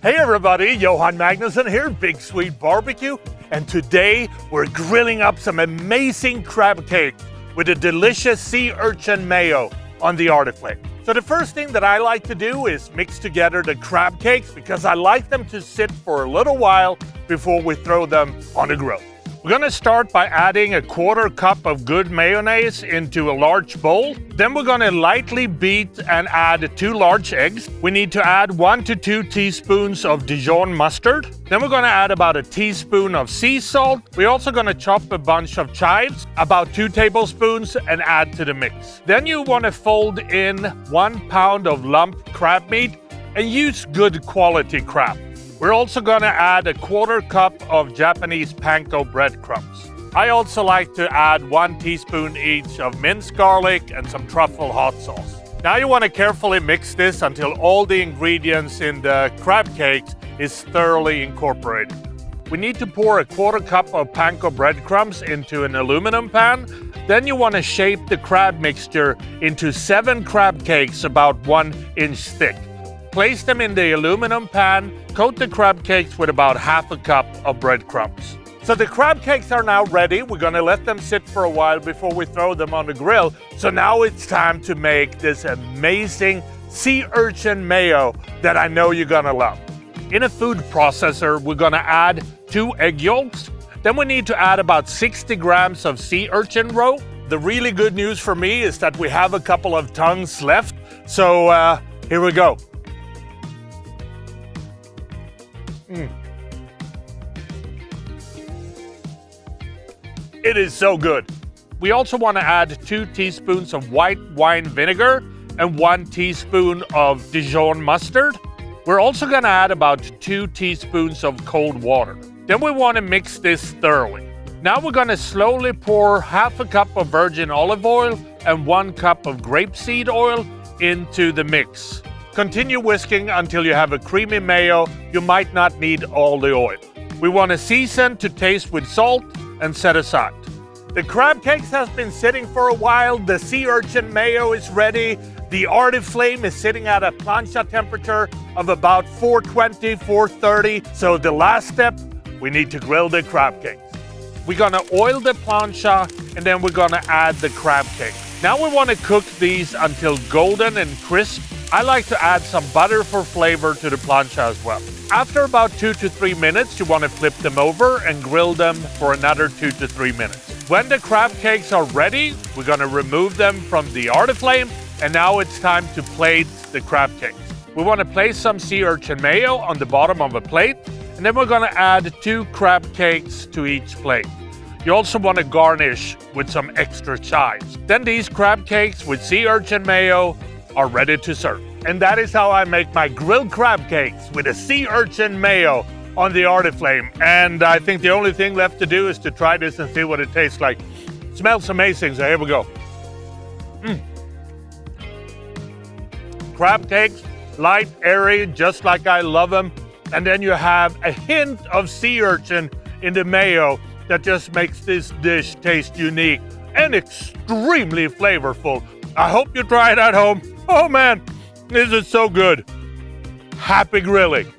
Hey everybody, Johan Magnusson here, Big Sweet Barbecue, and today we're grilling up some amazing crab cake with a delicious Sea Urchin Mayo on the Arteflame. So the first thing that I like to do is mix together the crab cakes because I like them to sit for a little while before we throw them on the grill. We're gonna start by adding a 1/4 cup of good mayonnaise into a large bowl. Then we're gonna lightly beat and add 2 large eggs. We need to add 1 to 2 teaspoons of Dijon mustard. Then we're gonna add about a teaspoon of sea salt. We're also gonna chop a bunch of chives, about 2 tablespoons, and add to the mix. Then you wanna fold in 1 pound of lump crab meat and use good quality crab. We're also gonna add a 1/4 cup of Japanese Panko Bread crumbs. I also like to add 1 teaspoon each of minced garlic and some Truffle Hot Sauce. Now you wanna carefully mix this until all the ingredients in the crab cakes is thoroughly incorporated. We need to pour a 1/4 cup of Panko Bread crumbs into an aluminum pan. Then you wanna shape the crab mixture into 7 crab cakes about 1 inch thick. Place them in the aluminum pan, coat the crab cakes with about 1/2 cup of breadcrumbs. So the crab cakes are now ready. We're gonna let them sit for a while before we throw them on the grill. So now it's time to make this amazing Sea Urchin Mayo that I know you're gonna love. In a food processor, we're gonna add 2 egg yolks. Then we need to add about 60 grams of Sea Urchin Roe. The really good news for me is that we have a couple of tongues left. So here we go. It is so good. We also want to add 2 teaspoons of white wine vinegar and 1 teaspoon of Dijon mustard. We're also going to add about 2 teaspoons of cold water. Then we want to mix this thoroughly. Now we're going to slowly pour 1/2 cup of virgin olive oil and 1 cup of grapeseed oil into the mix. Continue whisking until you have a creamy mayo. You might not need all the oil. We want to season to taste with salt and set aside. The crab cakes has been sitting for a while. The Sea Urchin Mayo is ready. The Arteflame is sitting at a plancha temperature of about 420, 430. So the last step, we need to grill the crab cakes. We're gonna oil the plancha and then we're gonna add the crab cake. Now we want to cook these until golden and crisp. I like to add some butter for flavor to the plancha as well. After about 2 to 3 minutes, you want to flip them over and grill them for another 2 to 3 minutes. When the crab cakes are ready, we're going to remove them from the Arteflame, and now it's time to plate the crab cakes. We want to place some Sea Urchin Mayo on the bottom of a plate, and then we're going to add 2 crab cakes to each plate. You also want to garnish with some extra chives. Then these crab cakes with Sea Urchin Mayo are ready to serve. And that is how I make my grilled crab cakes with a Sea Urchin Mayo on the Arteflame. And I think the only thing left to do is to try this and see what it tastes like. It smells amazing, so here we go. Crab cakes, light, airy, just like I love them. And then you have a hint of sea urchin in the mayo that just makes this dish taste unique and extremely flavorful. I hope you try it at home. Oh man, this is so good. Happy grilling.